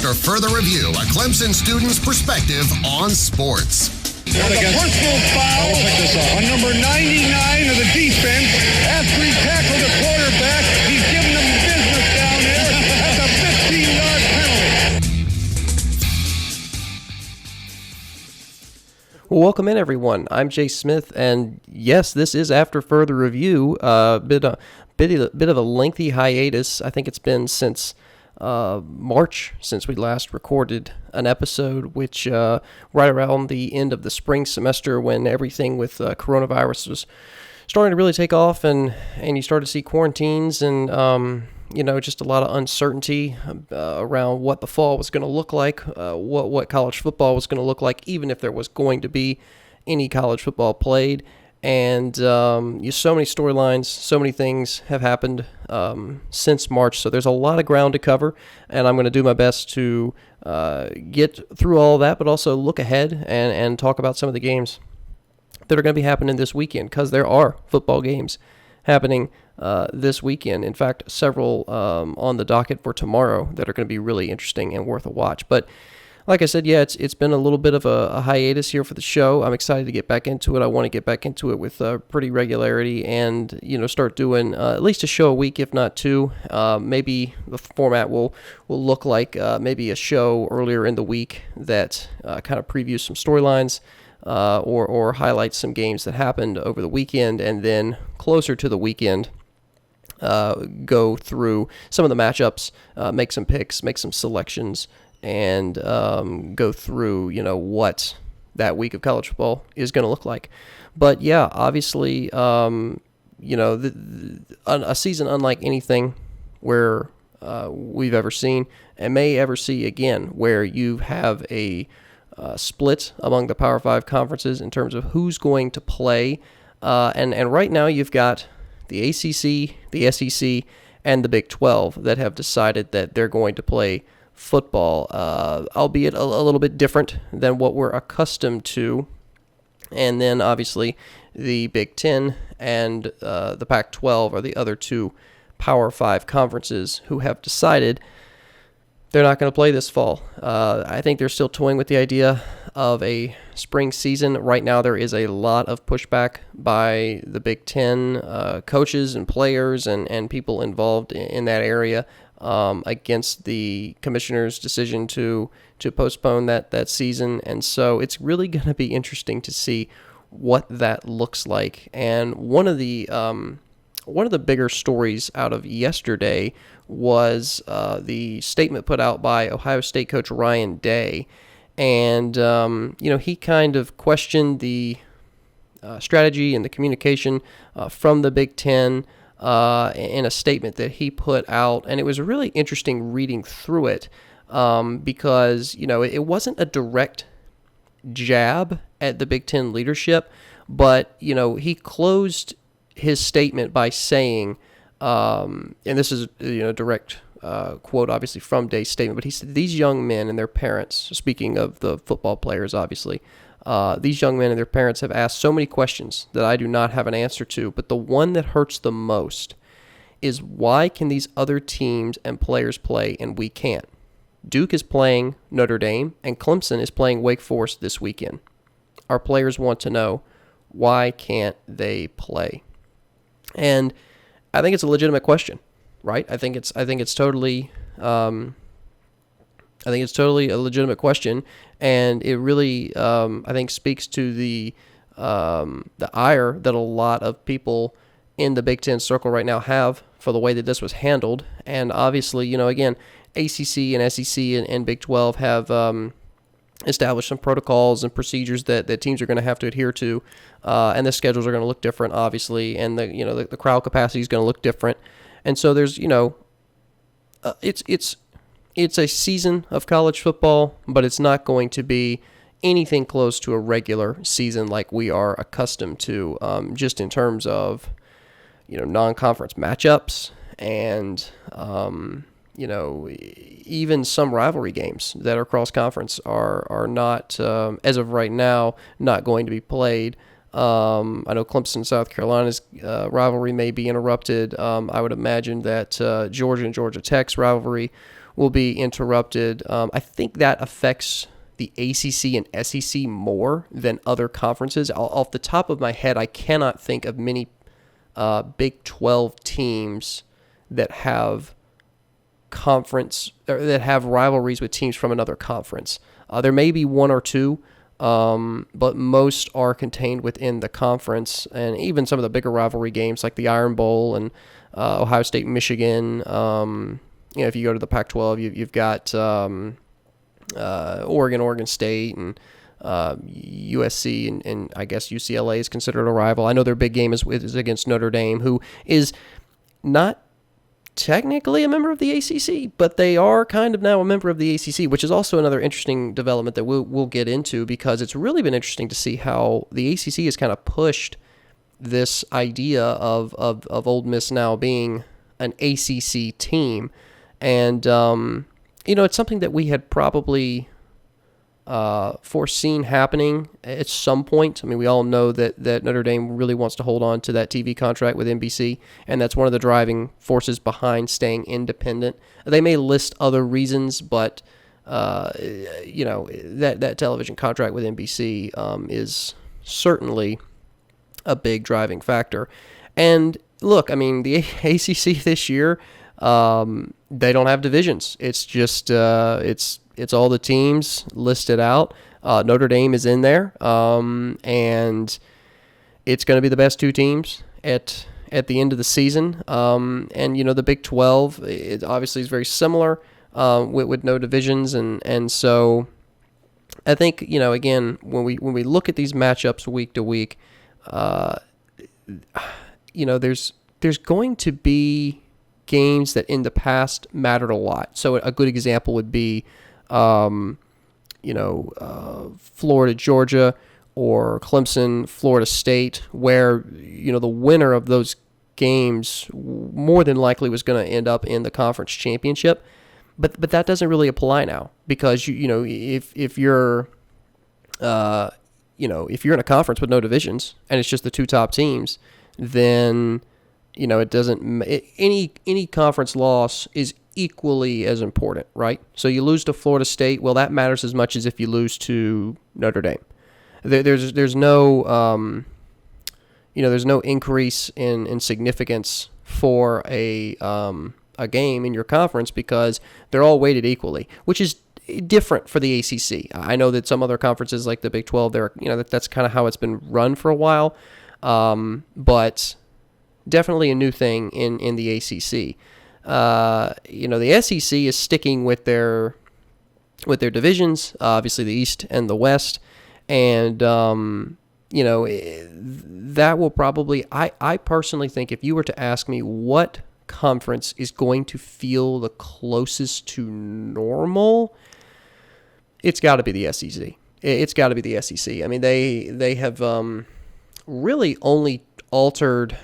after further review, a Clemson student's perspective on sports. And the personal foul on number 99 of the defense after he tackled the quarterback. He's giving them business down there. That's a 15-yard penalty. Well, welcome in, everyone. I'm Jay Smith, and yes, this is after further review. Bit of a lengthy hiatus. I think it's been since March since we last recorded an episode, which right around the end of the spring semester when everything with coronavirus was starting to really take off, and you started to see quarantines and just a lot of uncertainty around what the fall was going to look like, what college football was going to look like, even if there was going to be any college football played. And so many storylines, so many things have happened since March. So there's a lot of ground to cover, and I'm going to do my best to get through all of that, but also look ahead and talk about some of the games that are going to be happening this weekend, because there are football games happening this weekend. In fact, several on the docket for tomorrow that are going to be really interesting and worth a watch. But like I said, yeah, it's been a little bit of a hiatus here for the show. I'm excited to get back into it. I want to get back into it with pretty regularity and, start doing at least a show a week, if not two. Maybe the format will look like maybe a show earlier in the week that kind of previews some storylines or highlights some games that happened over the weekend, and then closer to the weekend, go through some of the matchups, make some picks, make some selections, and go through, what that week of college football is going to look like. But yeah, obviously, a season unlike anything where we've ever seen and may ever see again, where you have a split among the Power 5 conferences in terms of who's going to play. And right now you've got the ACC, the SEC, and the Big 12 that have decided that they're going to play football, albeit a little bit different than what we're accustomed to. And then obviously the Big 10 and the Pac-12 are the other two Power 5 conferences who have decided they're not going to play this fall. I think they're still toying with the idea of a spring season. Right now there is a lot of pushback by the Big 10 coaches and players and people involved in that area against the commissioner's decision to postpone that season. And so it's really going to be interesting to see what that looks like. And one of the bigger stories out of yesterday was the statement put out by Ohio State coach Ryan Day. And, he kind of questioned the strategy and the communication from the Big Ten in a statement that he put out. And it was really interesting reading through it because, it wasn't a direct jab at the Big Ten leadership, but, he closed his statement by saying, and this is direct quote obviously from Day's statement, but he said these young men and their parents, speaking of the football players obviously, these young men and their parents have asked so many questions that I do not have an answer to, but the one that hurts the most is why can these other teams and players play and we can't? Duke is playing Notre Dame and Clemson is playing Wake Forest this weekend. Our players want to know, why can't they play? And I think it's a legitimate question, right? I think it's totally a legitimate question, and it really I think speaks to the ire that a lot of people in the Big Ten circle right now have for the way that this was handled. And obviously, again, ACC and SEC and Big 12 have established some protocols and procedures that teams are going to have to adhere to, and the schedules are going to look different, obviously, and the crowd capacity is going to look different, and so there's it's a season of college football, but it's not going to be anything close to a regular season like we are accustomed to, just in terms of non-conference matchups and even some rivalry games that are cross-conference are not, as of right now, not going to be played. I know Clemson, South Carolina's rivalry may be interrupted. I would imagine that Georgia and Georgia Tech's rivalry will be interrupted. I think that affects the ACC and SEC more than other conferences. Off the top of my head, I cannot think of many Big 12 teams that have rivalries with teams from another conference. There may be one or two, but most are contained within the conference, and even some of the bigger rivalry games like the Iron Bowl and Ohio State, Michigan. If you go to the Pac-12, you've got Oregon State, and USC, and I guess UCLA is considered a rival. I know their big game is against Notre Dame, who is not technically a member of the ACC, but they are kind of now a member of the ACC, which is also another interesting development that we'll get into, because it's really been interesting to see how the ACC has kind of pushed this idea of Ole Miss now being an ACC team. And, it's something that we had probably foreseen happening at some point. I mean, we all know that Notre Dame really wants to hold on to that TV contract with NBC, and that's one of the driving forces behind staying independent. They may list other reasons, but that television contract with NBC is certainly a big driving factor. And look, I mean, the ACC this year, they don't have divisions. It's just it's all the teams listed out. Notre Dame is in there, and it's going to be the best two teams at the end of the season. And the Big 12, it obviously is very similar with no divisions, and so I think again, when we look at these matchups week to week, there's going to be games that in the past mattered a lot. So a good example would be Florida, Georgia, or Clemson, Florida State, where the winner of those games more than likely was going to end up in the conference championship. But that doesn't really apply now, because if you're if you're in a conference with no divisions and it's just the two top teams, then it doesn't. Any conference loss is equally as important, right? So you lose to Florida State, well, that matters as much as if you lose to Notre Dame. There's no there's no increase in significance for a game in your conference, because they're all weighted equally, which is different for the ACC. I know that some other conferences like the Big 12, that's kind of how it's been run for a while, but definitely a new thing in the ACC. The SEC is sticking with their divisions, obviously the East and the West, and that will probably. I personally think, if you were to ask me what conference is going to feel the closest to normal, it's got to be the SEC. It's got to be the SEC. I mean, they have really only altered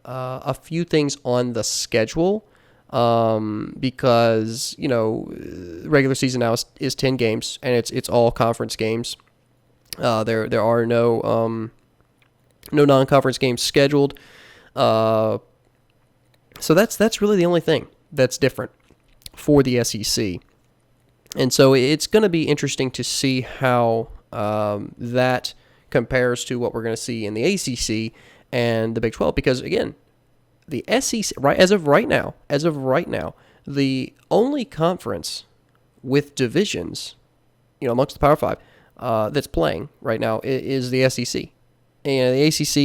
a few things on the schedule, because regular season now is 10 games, and it's all conference games. There are no non-conference games scheduled. So that's really the only thing that's different for the SEC. And so it's going to be interesting to see how that compares to what we're going to see in the ACC and the Big 12, because again, the SEC, as of right now, the only conference with divisions, amongst the Power Five, that's playing right now is the SEC, and the ACC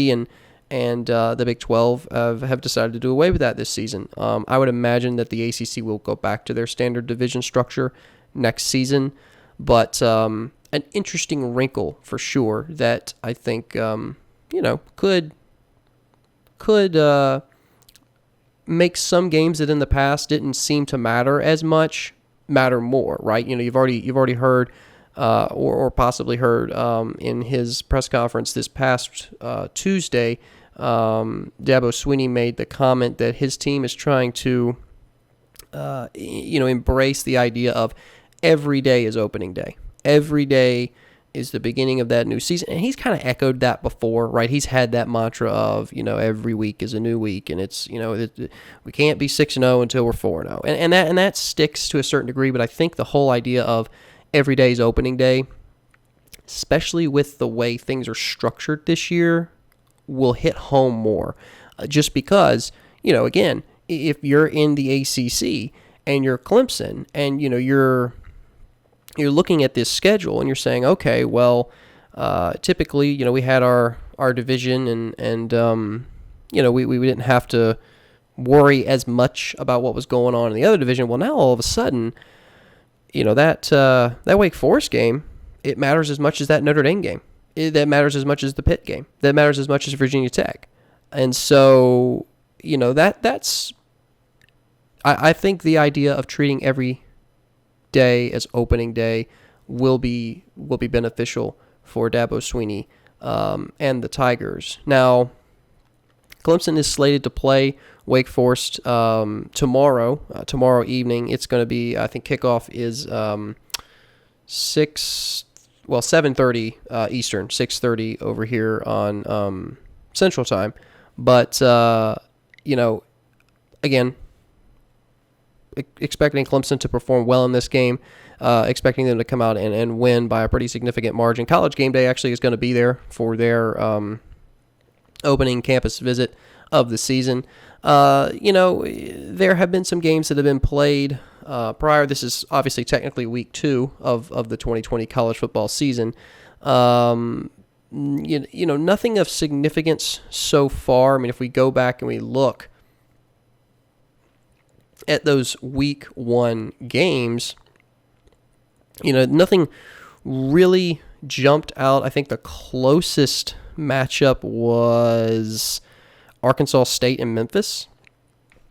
and the Big 12 have decided to do away with that this season. I would imagine that the ACC will go back to their standard division structure next season, but an interesting wrinkle for sure that I think could make some games that in the past didn't seem to matter as much matter more, right? You've already heard or possibly heard in his press conference this past Tuesday, Dabo Swinney made the comment that his team is trying to embrace the idea of every day is opening day. Every day is the beginning of that new season. And he's kind of echoed that before, right? He's had that mantra of, every week is a new week, and it's, we can't be 6-0 until we're 4-0. And that sticks to a certain degree, but I think the whole idea of every day is opening day, especially with the way things are structured this year, will hit home more. Just because, again, if you're in the ACC and you're Clemson and, you're looking at this schedule and you're saying, okay, well, typically, we had our division and we didn't have to worry as much about what was going on in the other division. Well, now all of a sudden, that Wake Forest game, it matters as much as that Notre Dame game. That matters as much as the Pitt game. That matters as much as Virginia Tech. And so, that's I think the idea of treating every day as opening day will be beneficial for Dabo Swinney and the Tigers. Now, Clemson is slated to play Wake Forest tomorrow evening. It's going to be, I think kickoff is 7:30 Eastern, 6:30 over here on Central Time. But again, expecting Clemson to perform well in this game, expecting them to come out and win by a pretty significant margin. College Game Day actually is going to be there for their opening campus visit of the season. There have been some games that have been played prior. This is obviously technically week 2 of the 2020 college football season. Nothing of significance so far. I mean, if we go back and we look at those week 1 games, nothing really jumped out. I think the closest matchup was Arkansas State and Memphis,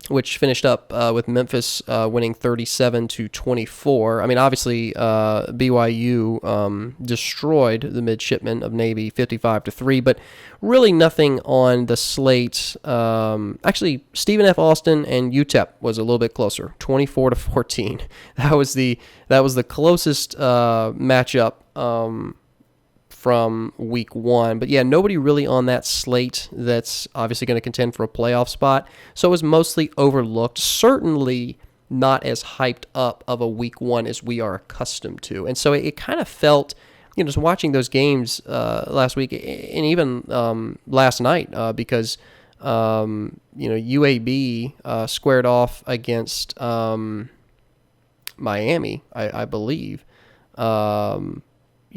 which finished up with Memphis winning 37-24. I mean, obviously, BYU destroyed the Midshipmen of Navy 55-3, but really nothing on the slate. Actually, Stephen F. Austin and UTEP was a little bit closer, 24-14. That was the closest matchup from week 1. But yeah, nobody really on that slate that's obviously going to contend for a playoff spot. So it was mostly overlooked. Certainly not as hyped up of a week 1 as we are accustomed to. And so it kind of felt, just watching those games last week and even last night because, UAB squared off against Miami, I believe.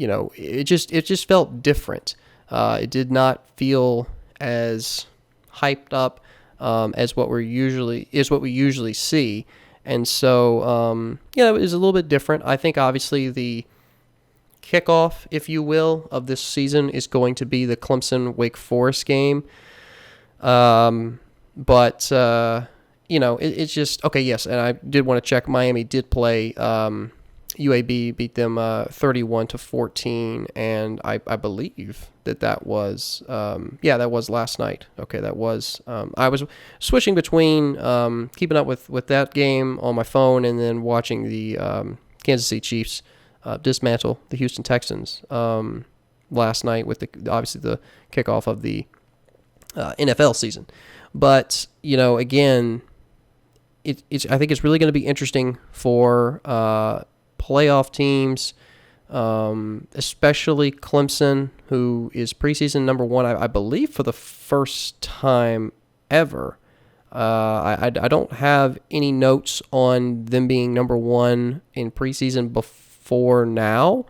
It just felt different. It did not feel as hyped up as what we usually see, and so it was a little bit different. I think obviously the kickoff, if you will, of this season is going to be the Clemson Wake Forest game. But it's just okay. Yes, and I did want to check. Miami did play. UAB beat them 31-14, and I believe that was that was last night. Okay, that was I was switching between keeping up with that game on my phone and then watching the Kansas City Chiefs dismantle the Houston Texans last night with obviously the kickoff of the NFL season. But again, it's I think it's really going to be interesting for playoff teams, especially Clemson, who is preseason number 1, I believe, for the first time ever. I don't have any notes on them being number 1 in preseason before now.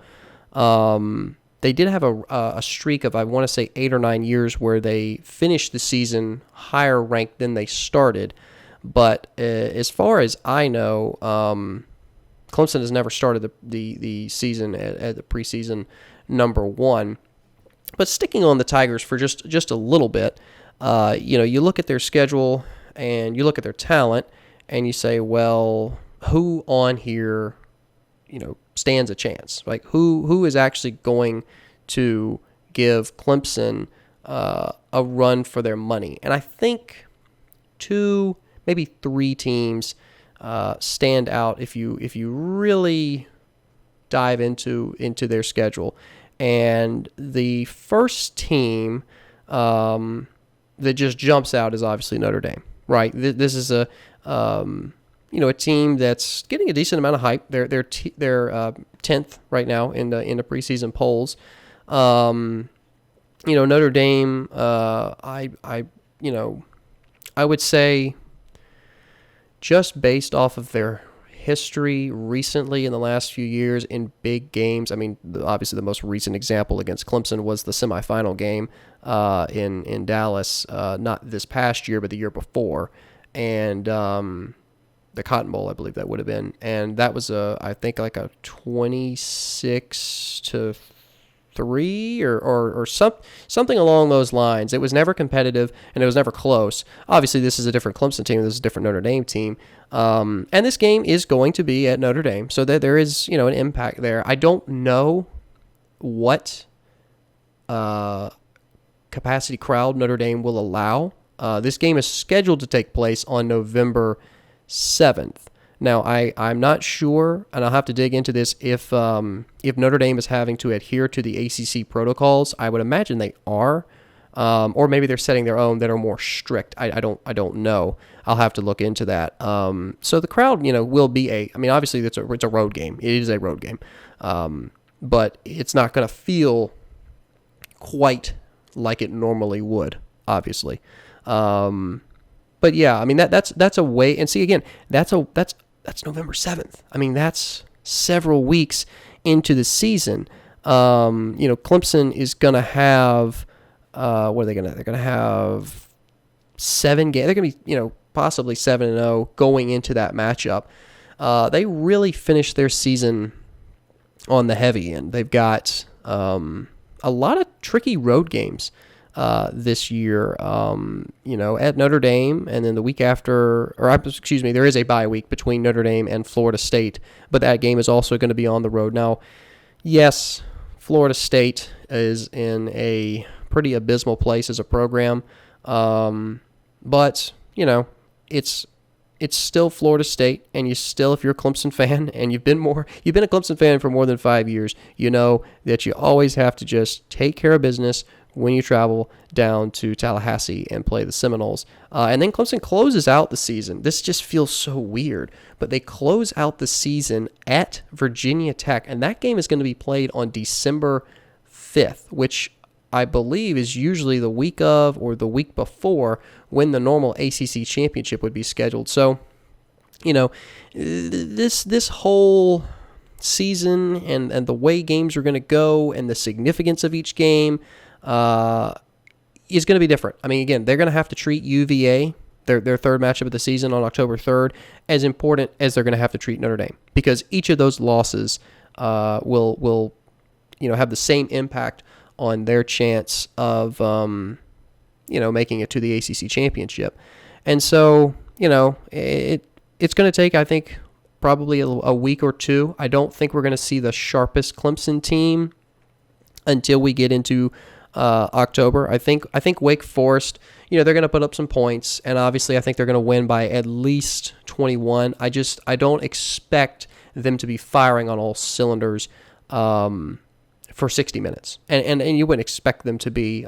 They did have a streak of, I want to say, 8 or 9 years where they finished the season higher ranked than they started. But as far as I know, Clemson has never started the season at the preseason number 1. But sticking on the Tigers for just a little bit, you look at their schedule and you look at their talent and you say, well, who on here, stands a chance? Like who is actually going to give Clemson a run for their money? And I think 2, maybe 3 teams stand out if you really dive into their schedule. And the first team that just jumps out is obviously Notre Dame, right? This is a team that's getting a decent amount of hype. They're 10th right now in the preseason polls. Notre Dame, I would say, just based off of their history recently in the last few years in big games. I mean, obviously the most recent example against Clemson was the semifinal game in Dallas, not this past year, but the year before, and the Cotton Bowl, I believe that would have been, and that was I think like a 26-3 or something along those lines. It was never competitive and it was never close. Obviously, this is a different Clemson team. This is a different Notre Dame team. And this game is going to be at Notre Dame, so that there is, an impact there. I don't know what capacity crowd Notre Dame will allow. This game is scheduled to take place on November 7th. Now, I'm not sure, and I'll have to dig into this, if Notre Dame is having to adhere to the ACC protocols. I would imagine they are, or maybe they're setting their own that are more strict. I don't know. I'll have to look into that. So the crowd, will be obviously it's a road game. It is a road game, but it's not going to feel quite like it normally would, obviously. But yeah, that's a way. And see, again, that's November 7th. That's several weeks into the season. Clemson is going to have, what are they going to? They're going to have 7 games. They're going to be, possibly 7-0 going into that matchup. They really finished their season on the heavy end. They've got a lot of tricky road games this year, at Notre Dame, and then the week after, there is a bye week between Notre Dame and Florida State, but that game is also going to be on the road. Now, yes, Florida State is in a pretty abysmal place as a program, but, it's still Florida State, and you still, if you're a Clemson fan, and you've been a Clemson fan for more than 5 years, you know that you always have to just take care of business when you travel down to Tallahassee and play the Seminoles. And then Clemson closes out the season. This just feels so weird, but they close out the season at Virginia Tech, and that game is going to be played on December 5th, which I believe is usually the week of or the week before when the normal ACC championship would be scheduled. So, this whole season and the way games are going to go and the significance of each game is going to be different. Again, they're going to have to treat UVA, their third matchup of the season on October 3rd, as important as they're going to have to treat Notre Dame, because each of those losses will have the same impact on their chance of making it to the ACC championship. And so, it's going to take, I think, probably a week or two. I don't think we're going to see the sharpest Clemson team until we get into October. I think Wake Forest, they're going to put up some points, and obviously I think they're going to win by at least 21. I don't expect them to be firing on all cylinders for 60 minutes. And you wouldn't expect them to be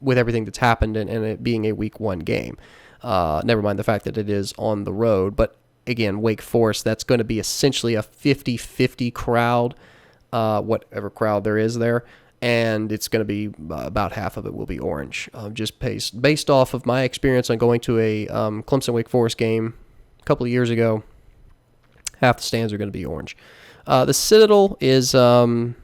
with everything that's happened and it being a week 1 game. Never mind the fact that it is on the road. But again, Wake Forest, that's going to be essentially a 50-50 crowd, whatever crowd there is there. And it's going to be about half of it will be orange. Just based off of my experience on going to a Clemson-Wake Forest game a couple of years ago, half the stands are going to be orange. The Citadel is a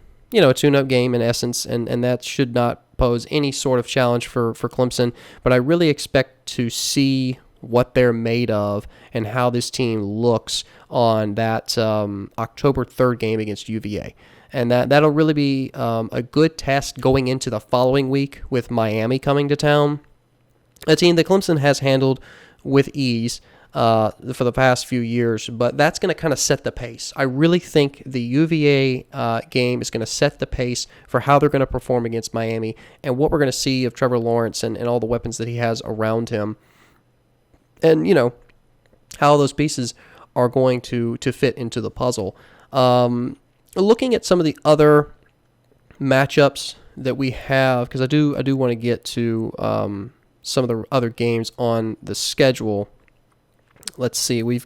tune-up game in essence, and that should not pose any sort of challenge for Clemson. But I really expect to see what they're made of and how this team looks on that October 3rd game against UVA. And that'll really be a good test going into the following week with Miami coming to town, a team that Clemson has handled with ease for the past few years, but that's going to kind of set the pace. I really think the UVA game is going to set the pace for how they're going to perform against Miami and what we're going to see of Trevor Lawrence and all the weapons that he has around him. And, how those pieces are going to fit into the puzzle. Looking at some of the other matchups that we have, because I do want to get to some of the other games on the schedule. Let's see. We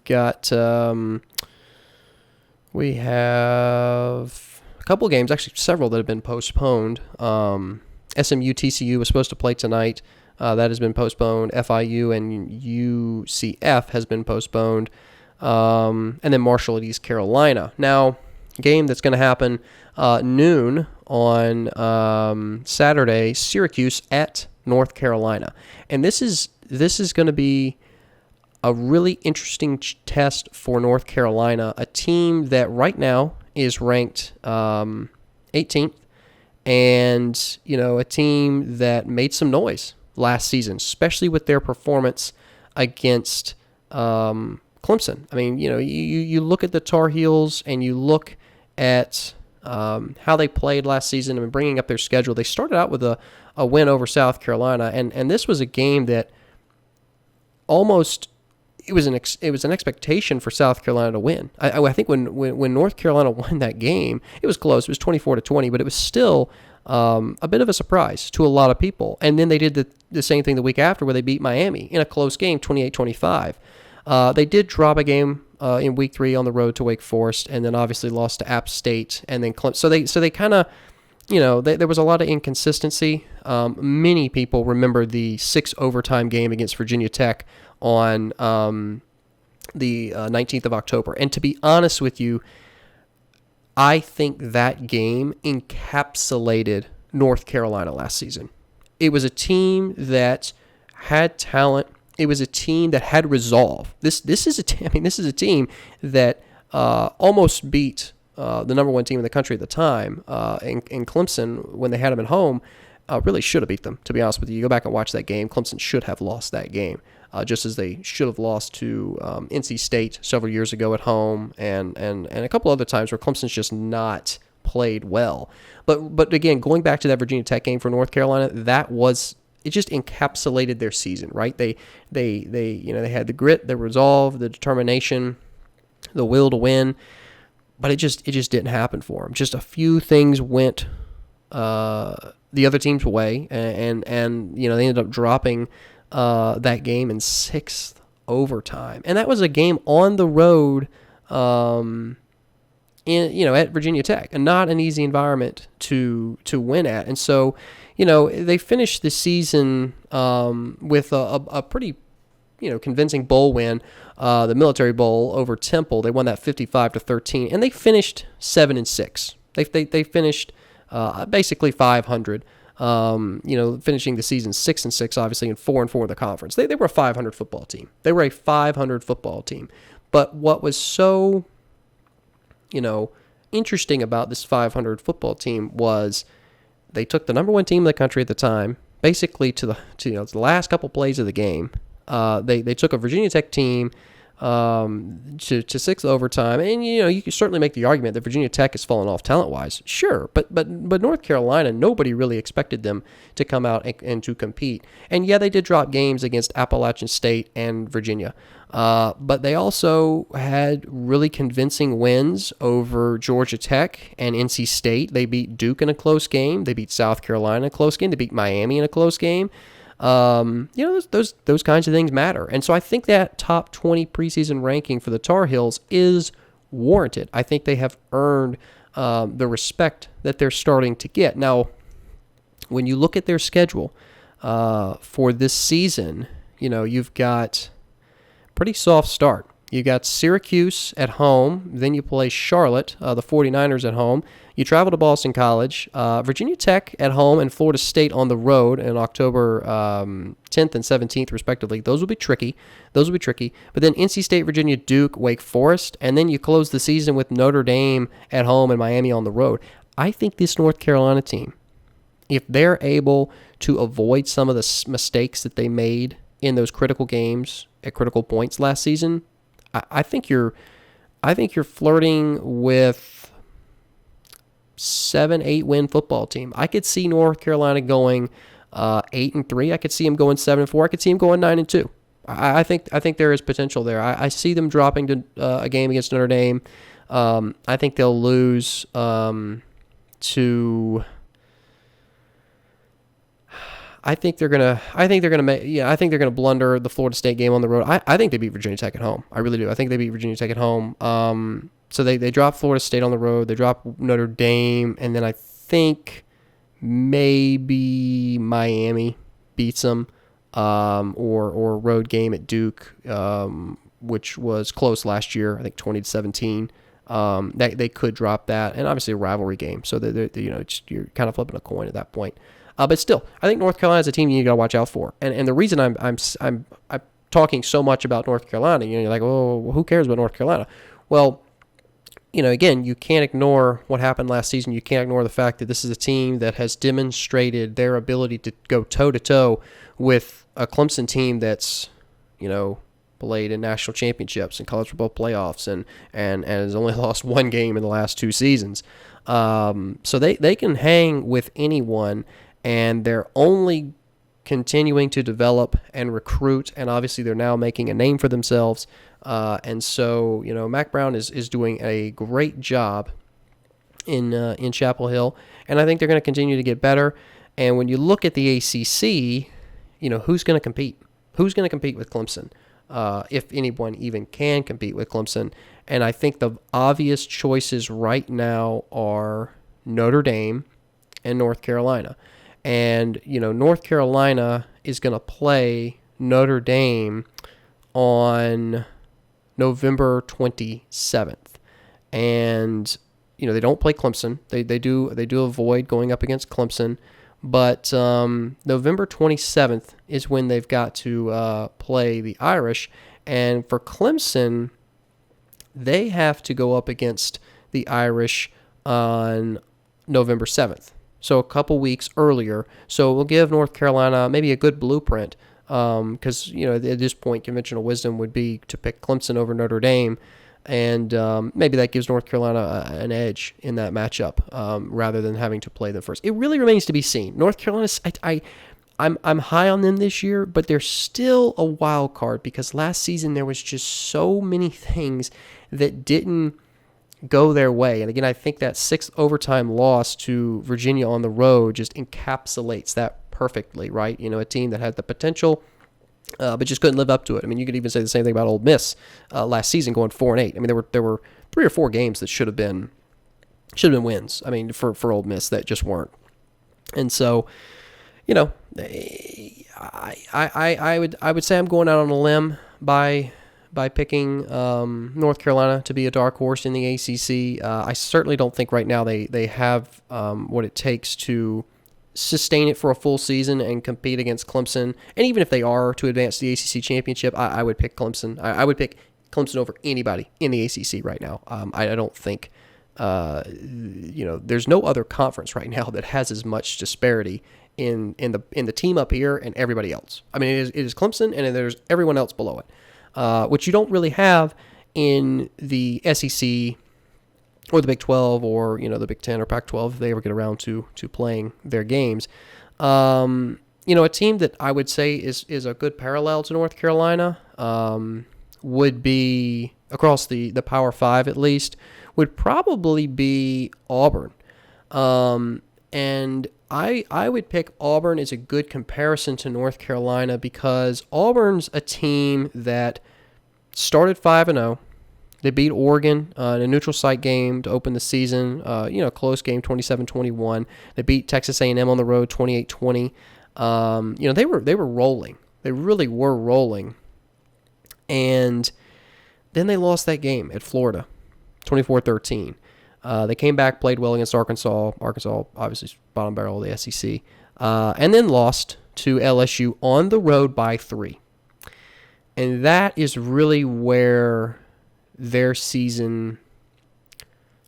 have a couple of games, actually several that have been postponed. SMU TCU was supposed to play tonight. That has been postponed. FIU and UCF has been postponed. And then Marshall at East Carolina. Now, game that's going to happen noon on Saturday, Syracuse at North Carolina. And this is going to be a really interesting test for North Carolina, a team that right now is ranked 18th, and a team that made some noise last season, especially with their performance against Clemson. I mean, you look at the Tar Heels and you look at how they played last season and bringing up their schedule. They started out with a win over South Carolina, and this was a game that almost it was an expectation for South Carolina to win. I think when North Carolina won that game, it was close. It was 24-20, but it was still a bit of a surprise to a lot of people. And then they did the same thing the week after, where they beat Miami in a close game, 28-25. They did drop a game in week 3 on the road to Wake Forest, and then obviously lost to App State, and then Clemson. So they kind of, there was a lot of inconsistency. Many people remember the 6 overtime game against Virginia Tech on the 19th of October. And to be honest with you, I think that game encapsulated North Carolina last season. It was a team that had talent. It was a team that had resolve. This is a team that almost beat the number 1 team in the country at the time in Clemson when they had them at home. Really should have beat them, to be honest with you. You go back and watch that game. Clemson should have lost that game, just as they should have lost to NC State several years ago at home, and a couple other times where Clemson's just not played well. But again, going back to that Virginia Tech game for North Carolina, it just encapsulated their season, right? They had the grit, the resolve, the determination, the will to win, but it just didn't happen for them. Just a few things went the other team's way, and they ended up dropping that game in 6th overtime, and that was a game on the road, at Virginia Tech, and not an easy environment to win at. And so, they finished the season with a pretty, convincing bowl win, the Military Bowl over Temple. They won that 55-13, and they finished 7-6. They finished basically 500. Finishing the season 6-6, obviously, and 4-4 in the conference. They were a 500 football team. But what was so, interesting about this 500 football team was they took the number 1 team in the country at the time, basically to the last couple plays of the game. They took a Virginia Tech team to 6th overtime, and you can certainly make the argument that Virginia Tech has fallen off talent-wise, sure, but North Carolina, nobody really expected them to come out and to compete. And yeah, they did drop games against Appalachian State and Virginia, but they also had really convincing wins over Georgia Tech and NC State. They beat Duke in a close game. They beat South Carolina in a close game. They beat Miami in a close game. Those kinds of things matter. And so I think that top 20 preseason ranking for the Tar Heels is warranted. I think they have earned the respect that they're starting to get. Now, when you look at their schedule for this season, you've got pretty soft start. You got Syracuse at home, then you play Charlotte, the 49ers at home. You travel to Boston College, Virginia Tech at home, and Florida State on the road in October 10th and 17th, respectively. Those will be tricky. But then NC State, Virginia, Duke, Wake Forest, and then you close the season with Notre Dame at home and Miami on the road. I think this North Carolina team, if they're able to avoid some of the mistakes that they made in those critical games at critical points last season, I think you're flirting with 7-8 win football team. I could see North Carolina going 8-3. I could see them going 7-4. I could see them going 9-2. I think there is potential there. I see them dropping to a game against Notre Dame. I think they'll lose to I think they're gonna blunder the Florida State game on the road. I think they beat Virginia Tech at home. I really do. I think they beat Virginia Tech at home. So they drop Florida State on the road. They drop Notre Dame, and then I think maybe Miami beats them, or a road game at Duke, which was close last year. I think 20-17. They could drop that, and obviously a rivalry game. So you're kind of flipping a coin at that point. But still, I think North Carolina is a team you got to watch out for. And the reason I'm talking so much about North Carolina, you're like, oh, who cares about North Carolina? Well, again, you can't ignore what happened last season. You can't ignore the fact that this is a team that has demonstrated their ability to go toe-to-toe with a Clemson team that's, played in national championships and college football playoffs and has only lost one game in the last 2 seasons. So they can hang with anyone, and they're only continuing to develop and recruit, and obviously they're now making a name for themselves. And so, Mac Brown is doing a great job in Chapel Hill, and I think they're going to continue to get better. And when you look at the ACC, who's going to compete? Who's going to compete with Clemson? If anyone even can compete with Clemson. And I think the obvious choices right now are Notre Dame and North Carolina. And, North Carolina is going to play Notre Dame on November 27th. And, they don't play Clemson. They do avoid going up against Clemson. But November 27th is when they've got to play the Irish. And for Clemson, they have to go up against the Irish on November 7th. So a couple weeks earlier. So we'll give North Carolina maybe a good blueprint because, at this point, conventional wisdom would be to pick Clemson over Notre Dame. And maybe that gives North Carolina an edge in that matchup rather than having to play them first. It really remains to be seen. North Carolina, I'm high on them this year, but they're still a wild card because last season there was just so many things that didn't go their way. And again, I think that 6th overtime loss to Virginia on the road just encapsulates that perfectly, right? A team that had the potential, but just couldn't live up to it. I mean, you could even say the same thing about Ole Miss last season, going 4-8. I mean, there were 3 or 4 games that should have been wins. I mean, for Ole Miss that just weren't. And so, I would say I'm going out on a limb by picking North Carolina to be a dark horse in the ACC. I certainly don't think right now they have what it takes to sustain it for a full season and compete against Clemson. And even if they are to advance the ACC championship, I would pick Clemson. I would pick Clemson over anybody in the ACC right now. I don't think, there's no other conference right now that has as much disparity in the team up here and everybody else. I mean, it is Clemson and then there's everyone else below it, which you don't really have in the SEC or the Big 12 or, the Big 10 or Pac-12 if they ever get around to playing their games. A team that I would say is a good parallel to North Carolina would be, across the Power 5 at least, would probably be Auburn. And I would pick Auburn as a good comparison to North Carolina because Auburn's a team that started 5-0. They beat Oregon in a neutral site game to open the season. Close game, 27-21. They beat Texas A&M on the road, 28-20. They were rolling. They really were rolling. And then they lost that game at Florida, 24-13. They came back, played well against Arkansas. Arkansas, obviously, bottom barrel of the SEC. And then lost to LSU on the road by 3. And that is really where their season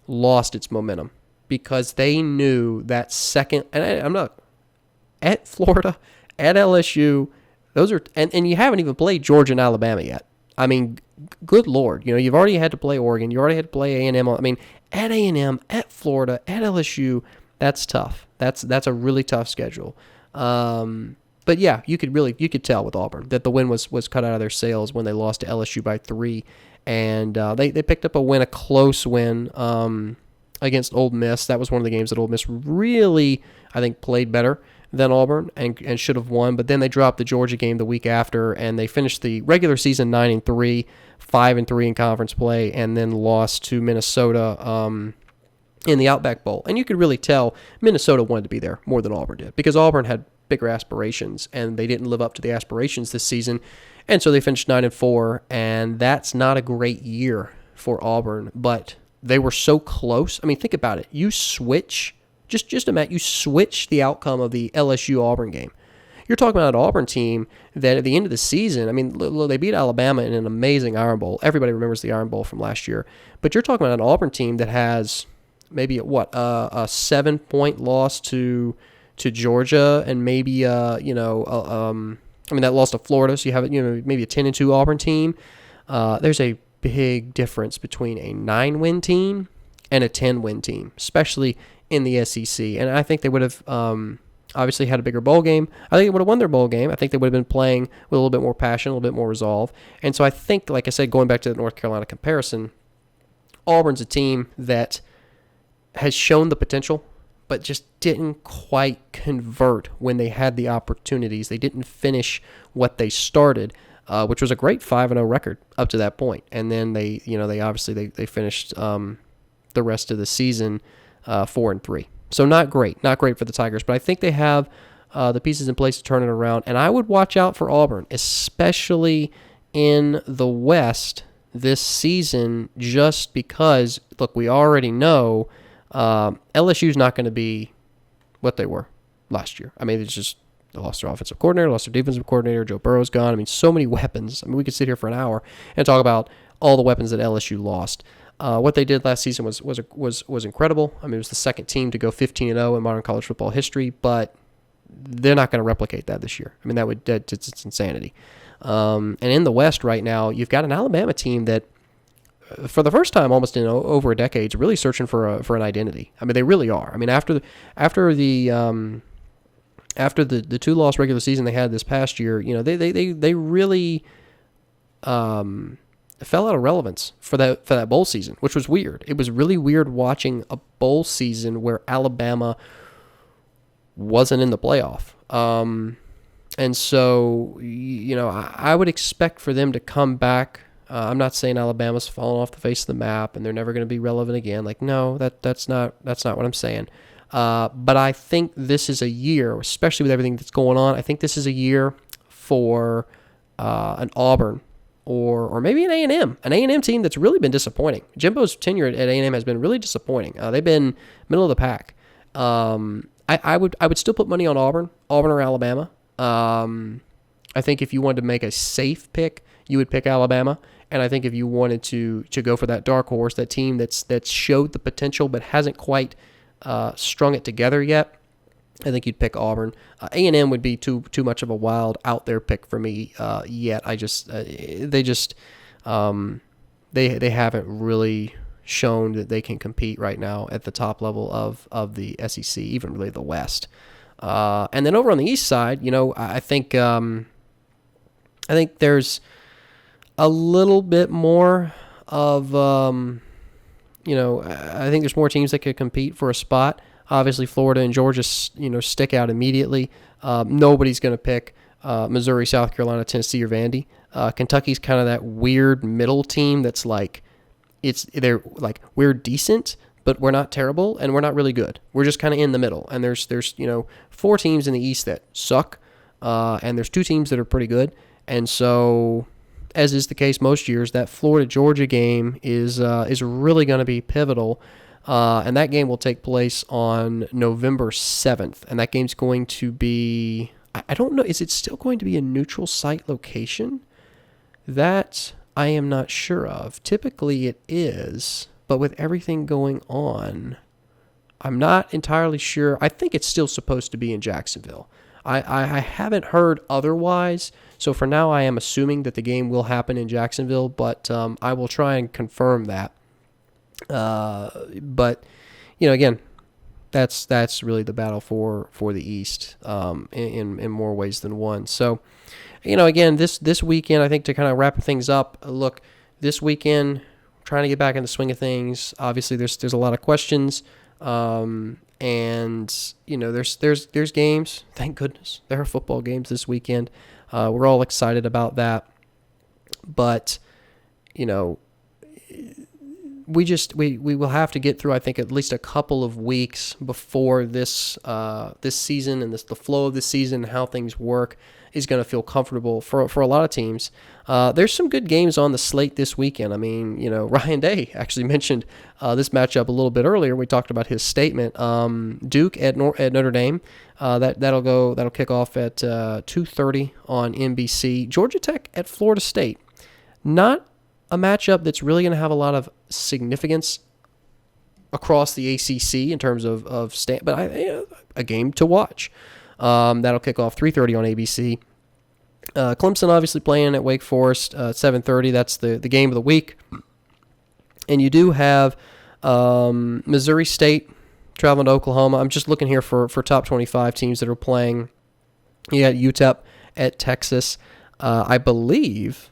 lost its momentum because they knew that second, and I'm not, at Florida, at LSU, those are, and you haven't even played Georgia and Alabama yet. I mean, good Lord, you've already had to play Oregon, you already had to play A&M. I mean, at A&M, at Florida, at LSU, that's tough. That's a really tough schedule. But yeah, you could tell with Auburn that the win was cut out of their sails when they lost to LSU by 3. And they picked up a close win against Ole Miss. That was one of the games that Ole Miss really, I think, played better. than Auburn and should have won, but then they dropped the Georgia game the week after, and they finished the regular season 9-3, 5-3 in conference play, and then lost to Minnesota in the Outback Bowl. And you could really tell Minnesota wanted to be there more than Auburn did, because Auburn had bigger aspirations, and they didn't live up to the aspirations this season, and so they finished 9-4, and that's not a great year for Auburn, but they were so close. I mean, think about it. You switch, just imagine, you switch the outcome of the LSU-Auburn game. You're talking about an Auburn team that at the end of the season, I mean, they beat Alabama in an amazing Iron Bowl. Everybody remembers the Iron Bowl from last year. But you're talking about an Auburn team that has maybe a 7-point loss to Georgia, and maybe that loss to Florida. So you have maybe a 10-2 Auburn team. There's a big difference between a 9-win team and a 10-win team, especially in the SEC. And I think they would have obviously had a bigger bowl game. I think they would have won their bowl game. I think they would have been playing with a little bit more passion, a little bit more resolve. And so I think, like I said, going back to the North Carolina comparison, Auburn's a team that has shown the potential, but just didn't quite convert when they had the opportunities. They didn't finish what they started, which was a great 5-0 record up to that point. And then they finished the rest of the season 4-3. So not great for the Tigers, but I think they have the pieces in place to turn it around. And I would watch out for Auburn, especially in the West this season, just because, look, we already know LSU's not going to be what they were last year. I mean, it's just they lost their offensive coordinator, lost their defensive coordinator, Joe Burrow's gone. I mean, so many weapons. I mean, we could sit here for an hour and talk about all the weapons that LSU lost. What they did last season was incredible. I mean, it was the second team to go 15-0 in modern college football history, but they're not going to replicate that this year. I mean, it's insanity. And in the West right now, you've got an Alabama team that, for the first time almost in over a decade, is really searching for an identity. I mean, they really are. I mean, after the 2-loss regular season they had this past year, they really fell out of relevance for that bowl season, which was weird. It was really weird watching a bowl season where Alabama wasn't in the playoff. And so, I would expect for them to come back. I'm not saying Alabama's fallen off the face of the map and they're never going to be relevant again. Like, no, that's not what I'm saying. But I think this is a year, especially with everything that's going on, I think this is a year for an Auburn or maybe an A&M team that's really been disappointing. Jimbo's tenure at A&M has been really disappointing. They've been middle of the pack. I would still put money on Auburn or Alabama. I think if you wanted to make a safe pick, you would pick Alabama. And I think if you wanted to go for that dark horse, that team that's showed the potential but hasn't quite strung it together yet, I think you'd pick Auburn. A&M would be too much of a wild out there pick for me yet. They haven't really shown that they can compete right now at the top level of the SEC, even really the West. And then over on the East side, I think there's a little bit more of I think there's more teams that could compete for a spot. Obviously, Florida and Georgia, stick out immediately. Nobody's going to pick Missouri, South Carolina, Tennessee, or Vandy. Kentucky's kind of that weird middle team that's like, they're like, we're decent, but we're not terrible, and we're not really good. We're just kind of in the middle. And there's 4 teams in the East that suck, and there's 2 teams that are pretty good. And so, as is the case most years, that Florida-Georgia game is really going to be pivotal. And that game will take place on November 7th. And that game's going to be, I don't know, is it still going to be a neutral site location? That I am not sure of. Typically it is, but with everything going on, I'm not entirely sure. I think it's still supposed to be in Jacksonville. I haven't heard otherwise, so for now I am assuming that the game will happen in Jacksonville, but I will try and confirm that. But again, that's really the battle for the East in more ways than one. So, again, this weekend, I think to kind of wrap things up, look, this weekend, trying to get back in the swing of things. Obviously, there's a lot of questions. And there's games. Thank goodness there are football games this weekend. We're all excited about that. But we will have to get through, I think, at least a couple of weeks before this season and the flow of the season and how things work is going to feel comfortable for a lot of teams. There's some good games on the slate this weekend. I mean, Ryan Day actually mentioned this matchup a little bit earlier. We talked about his statement. Duke at Notre Dame. That'll kick off at 2:30 on NBC. Georgia Tech at Florida State. Not a matchup that's really going to have a lot of significance across the ACC in terms of but a game to watch. That'll kick off 3:30 on ABC. Clemson obviously playing at Wake Forest 7:30. That's the game of the week. And you do have Missouri State traveling to Oklahoma. I'm just looking here for top 25 teams that are playing. You got UTEP at Texas. I believe,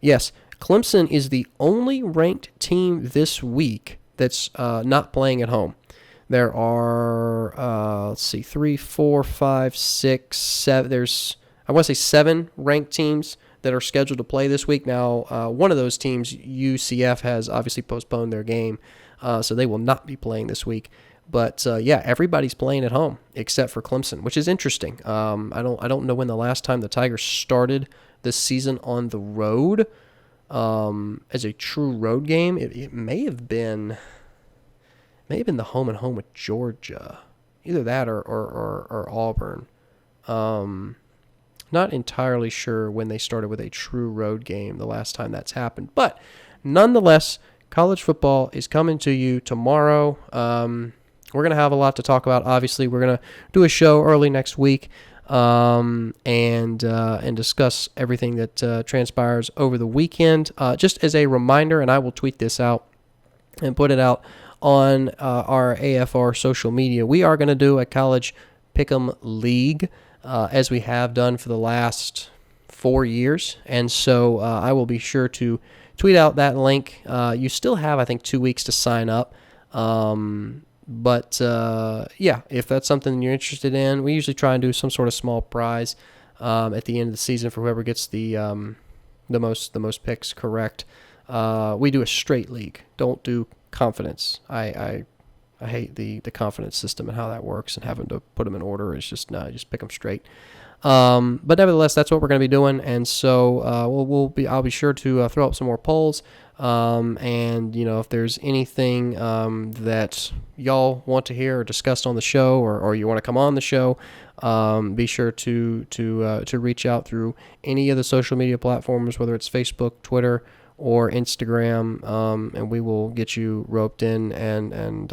yes, Clemson is the only ranked team this week that's not playing at home. There are, 3, 4, 5, 6, 7. There's, I want to say 7 ranked teams that are scheduled to play this week. Now, one of those teams, UCF, has obviously postponed their game, so they will not be playing this week. But everybody's playing at home except for Clemson, which is interesting. I don't know when the last time the Tigers started this season on the road. As a true road game, it may have been the home and home with Georgia, either that or Auburn. Not entirely sure when they started with a true road game the last time that's happened, but nonetheless, college football is coming to you tomorrow. We're gonna have a lot to talk about. Obviously, we're gonna do a show early next week. And discuss everything that transpires over the weekend. Just as a reminder, and I will tweet this out and put it out on our AFR social media, we are going to do a college pick'em league as we have done for the last 4 years. And so I will be sure to tweet out that link. You still have, I think, 2 weeks to sign up. But if that's something you're interested in, we usually try and do some sort of small prize at the end of the season for whoever gets the most picks correct. We do a straight league. Don't do confidence. I hate the confidence system and how that works and having to put them in order. It's just just pick them straight. But nevertheless, that's what we're going to be doing, and so I'll be sure to throw up some more polls. And if there's anything that y'all want to hear or discussed on the show, or you want to come on the show, be sure to reach out through any of the social media platforms, whether it's Facebook, Twitter, or Instagram, and we will get you roped in and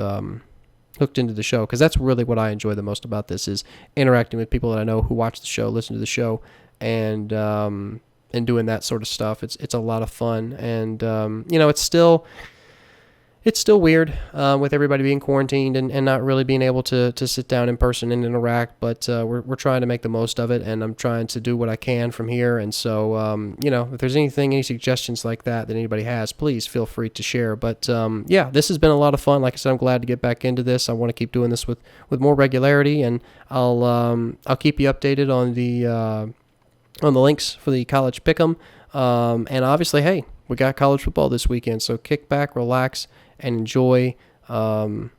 hooked into the show, because that's really what I enjoy the most about this, is interacting with people that I know who watch the show, listen to the show, and doing that sort of stuff. It's a lot of fun, and it's still weird with everybody being quarantined and not really being able to sit down in person and interact, but we're trying to make the most of it, and I'm trying to do what I can from here. And so if there's any suggestions like that anybody has, please feel free to share. But this has been a lot of fun. Like I said, I'm glad to get back into this. I want to keep doing this with more regularity, and I'll keep you updated on the links for the college pick'em, and obviously, hey, we got college football this weekend, so kick back, relax, and enjoy a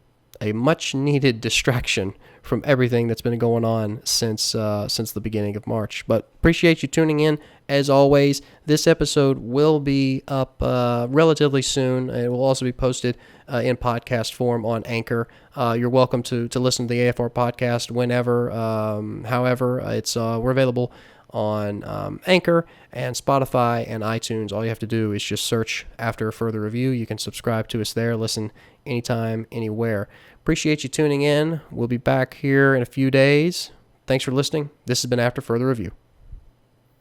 much-needed distraction from everything that's been going on since the beginning of March. But appreciate you tuning in. As always, this episode will be up relatively soon. It will also be posted in podcast form on Anchor. You're welcome to listen to the AFR podcast whenever. However, we're available on Anchor and Spotify and iTunes. All you have to do is just search After a Further Review. You can subscribe to us there. Listen anytime, anywhere. Appreciate you tuning in. We'll be back here in a few days. Thanks for listening. This has been After Further Review.